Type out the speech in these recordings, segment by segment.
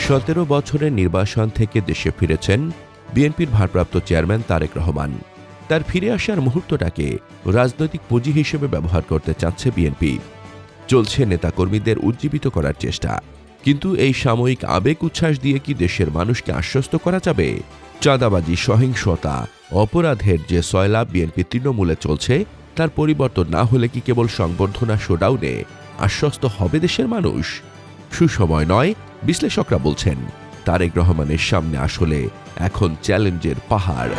17 বছরের নির্বাসন থেকে দেশে ফিরেছেন বিএনপির ভারপ্রাপ্ত চেয়ারম্যান তারেক রহমান। তার ফিরে আসার মুহূর্তটাকে রাজনৈতিক পুঁজি হিসেবে ব্যবহার করতে চাচ্ছে বিএনপি। চলছে নেতাকর্মীদের উজ্জীবিত করার চেষ্টা। কিন্তু এই সাময়িক আবেগ উচ্ছ্বাস দিয়ে কি দেশের মানুষকে আশ্বস্ত করা যাবে? চাঁদাবাজি, সহিংসতা, অপরাধের যে সয়লাব বিএনপি তৃণমূলে চলছে, তার পরিবর্তন না হলে কি কেবল সংবর্ধনা শোডাউনে আশ্বস্ত হবে দেশের মানুষ? সুসময় নয়, বিশ্লেষকরা বলছেন। তারেক রহমানের সামনে আসলে এখন চ্যালেঞ্জের পাহাড়।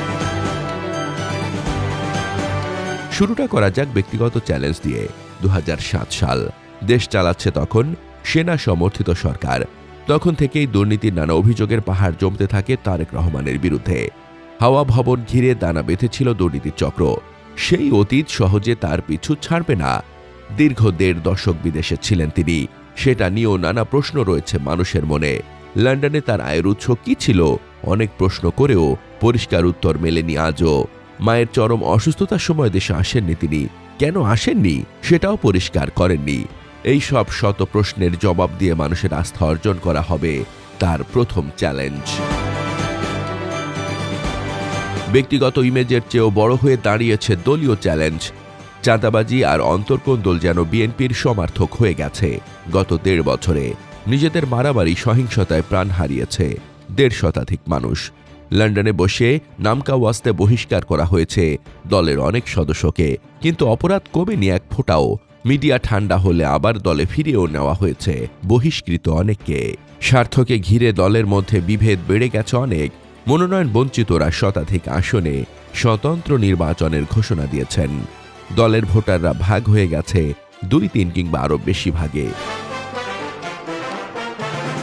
শুরুটা করা যাক ব্যক্তিগত চ্যালেঞ্জ দিয়ে। 2007 সাল, দেশ চালাচ্ছে তখন সেনা সমর্থিত সরকার। তখন থেকেই দুর্নীতির নানা অভিযোগের পাহাড় জমতে থাকে তারেক রহমানের বিরুদ্ধে। হাওয়া ভবন ঘিরে দানা বেঁধেছিল দুর্নীতির চক্র। সেই অতীত সহজে তার পিছু ছাড়বে না। দীর্ঘ 1.5 দশক বিদেশে ছিলেন তিনি, সেটা নিয়েও নানা প্রশ্ন রয়েছে মানুষের মনে। লন্ডনে তার আয়ের উৎস কি ছিল? অনেক প্রশ্ন করেও পরিষ্কার উত্তর মেলেনি আজও। মায়ের চরম অসুস্থতার সময় দেশে আসেননি তিনি। কেন আসেননি সেটাও পরিষ্কার করেননি। এই সব শত প্রশ্নের জবাব দিয়ে মানুষের আস্থা অর্জন করা হবে তার প্রথম চ্যালেঞ্জ। ব্যক্তিগত ইমেজের চেয়েও বড় হয়ে দাঁড়িয়েছে দলীয় চ্যালেঞ্জ। চাঁদাবাজি আর অন্তর্কোন্দল যেন বিএনপির সমার্থক হয়ে গেছে। গত 1.5 বছরে নিজেদের মারামারি সহিংসতায় প্রাণ হারিয়েছে 1.5 শতাধিক মানুষ। লন্ডনে বসে নামকা ওয়াস্তে বহিষ্কার করা হয়েছে দলের অনেক সদস্যকে, কিন্তু অপরাধ কমেনি এক ফোঁটাও। মিডিয়া ঠান্ডা হলে আবার দলে ফিরিয়েও নেওয়া হয়েছে বহিষ্কৃত অনেককে। স্বার্থকে ঘিরে দলের মধ্যে বিভেদ বেড়ে গেছে অনেক। মনোনয়ন বঞ্চিতরা শতাধিক আসনে স্বতন্ত্র নির্বাচনের ঘোষণা দিয়েছেন। দলের ভোটাররা ভাগ হয়ে গেছে 2-3 কিংবা আরো বেশি ভাগে।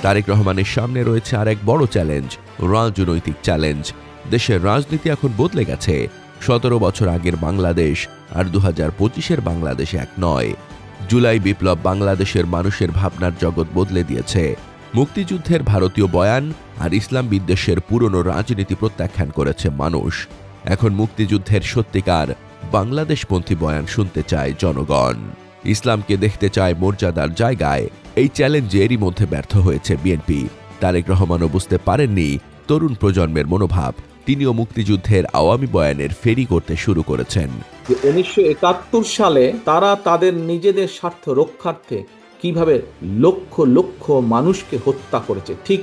তারেক রহমানের সামনে রয়েছে আরেক বড় চ্যালেঞ্জ, রাজনৈতিক চ্যালেঞ্জ। দেশের রাজনীতি এখন বদলে গেছে। 17 বছর আগের বাংলাদেশ আর 2025-এর বাংলাদেশ এক নয়। জুলাই বিপ্লব বাংলাদেশের মানুষের ভাবনার জগৎ বদলে দিয়েছে। মুক্তিযুদ্ধের ভারতীয় বয়ান আর ইসলাম বিদ্বেষের পুরনো রাজনীতি প্রত্যাখ্যান করেছে মানুষ। এখন মুক্তিযুদ্ধের সত্যিকার বাংলাদেশপন্থী বয়ান শুনতে চায় জনগণ। ইসলামকে দেখতে চায় মর্যাদার জায়গায়। এই চ্যালেঞ্জে এরই মধ্যে ব্যর্থ হয়েছে বিএনপি। তারেক রহমানও বুঝতে পারেননি তরুণ প্রজন্মের মনোভাব। তিনিও মুক্তিযুদ্ধের আওয়ামী বয়ানের ফেরি করতে শুরু করেছেন। 1971 সালে তারা তাদের নিজেদের স্বার্থ রক্ষার্থে কিভাবে লক্ষ লক্ষ মানুষকে হত্যা করেছে, ঠিক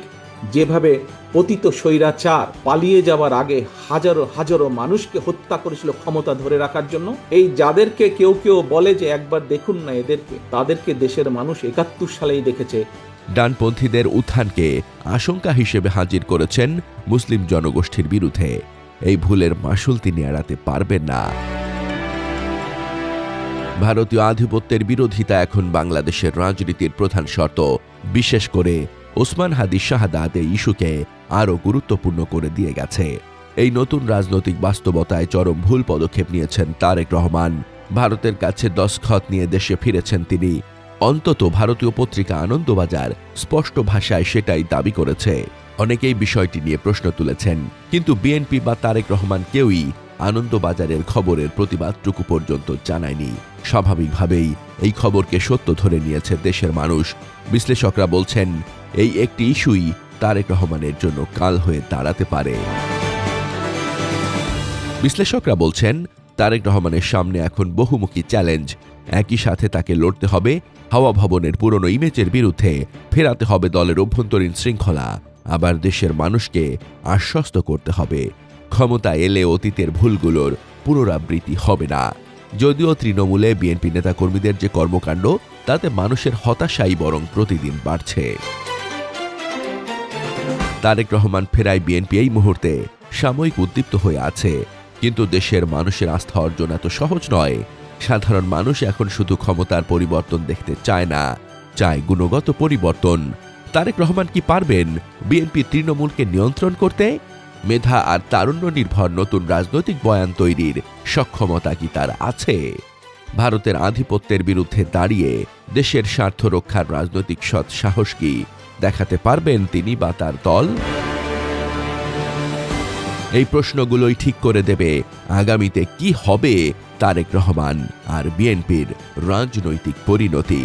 যেভাবে পতিত স্বৈরাচার পালিয়ে যাওয়ার আগে হাজারো হাজারো মানুষকে হত্যা করেছিল ক্ষমতা ধরে রাখার জন্য। এই যাদেরকে কেউ কেউ বলে যে একবার দেখুন না এদেরকে, তাদেরকে দেশের মানুষ 71 সালেই দেখেছে। ডানপন্থীদের উত্থানকে আশঙ্কা হিসেবে হাজির করেছেন মুসলিম জনগোষ্ঠীর বিরুদ্ধে। এই ভুলের মাসুল তিনি এড়াতে পারবেন না। ভারতীয় আধিপত্যের বিরোধিতা এখন বাংলাদেশের রাজনীতির প্রধান শর্ত। বিশেষ করে ওসমান হাদির শাহাদাত এই ইস্যুকে আরও গুরুত্বপূর্ণ করে দিয়ে গেছে। এই নতুন রাজনৈতিক বাস্তবতায় চরম ভুল পদক্ষেপ নিয়েছেন তারেক রহমান। ভারতের কাছে দস্তখত নিয়ে দেশে ফিরেছেন তিনি। অন্তত ভারতীয় পত্রিকা আনন্দবাজার স্পষ্ট ভাষায় সেটাই দাবি করেছে। অনেকেই বিষয়টি নিয়ে প্রশ্ন তুলেছেন, কিন্তু বিএনপি বা তারেক রহমান কেউই আনন্দবাজারের খবরের প্রতিবাদটুকু পর্যন্ত জানায়নি। স্বাভাবিকভাবেই এই খবরকে সত্য ধরে নিয়েছে দেশের মানুষ। বিশ্লেষকরা বলছেন, এই একটি ইস্যুই তারেক রহমানের জন্য কাল হয়ে দাঁড়াতে পারে। বিশ্লেষকরা বলছেন, তারেক রহমানের সামনে এখন বহুমুখী চ্যালেঞ্জ। একই সাথে তাকে লড়তে হবে হাওয়া ভবনের পুরনো ইমেজের বিরুদ্ধে, ফেরাতে হবে দলের অভ্যন্তরীণ শৃঙ্খলা, আবার দেশের মানুষকে আশ্বস্ত করতে হবে ক্ষমতা এলে অতীতের ভুলগুলোর পুনরাবৃত্তি হবে না। যদিও তৃণমূলে বিএনপি নেতাকর্মীদের যে কর্মকাণ্ড, তাতে মানুষের হতাশাই বরং প্রতিদিন বাড়ছে। তারেক রহমান ফেরায় বিএনপি এই মুহূর্তে সাময়িক উদ্দীপ্ত হয়ে আছে, কিন্তু দেশের মানুষের আস্থা অর্জন এত সহজ নয়। সাধারণ মানুষ এখন শুধু ক্ষমতার পরিবর্তন দেখতে চায় না, চায় গুণগত পরিবর্তন। তারেক রহমান কি পারবেন বিএনপি তৃণমূলকে নিয়ন্ত্রণ করতে? মেধা আর তারুণ্য নির্ভর নতুন রাজনৈতিক বয়ান তৈরির সক্ষমতা কি তার আছে? ভারতের আধিপত্যের বিরুদ্ধে দাঁড়িয়ে দেশের স্বার্থ রক্ষার রাজনৈতিক সৎ সাহস কি দেখাতে পারবেন তিনি বা তার দল? এই প্রশ্নগুলোই ঠিক করে দেবে আগামীতে কি হবে তারেক রহমান আর বিএনপির রাজনৈতিক পরিণতি।